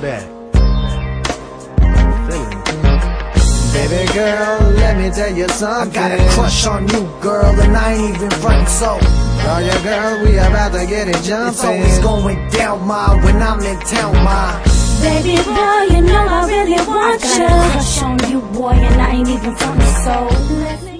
back. Baby girl, let me tell you something. I got a crush on you, girl, and I ain't even frontin', so oh yeah, girl, we about to get it jumping. it's always going down, ma, when I'm in town, ma. Baby girl, you know I really want you. I got a crush on you, boy, and I ain't even from the soul.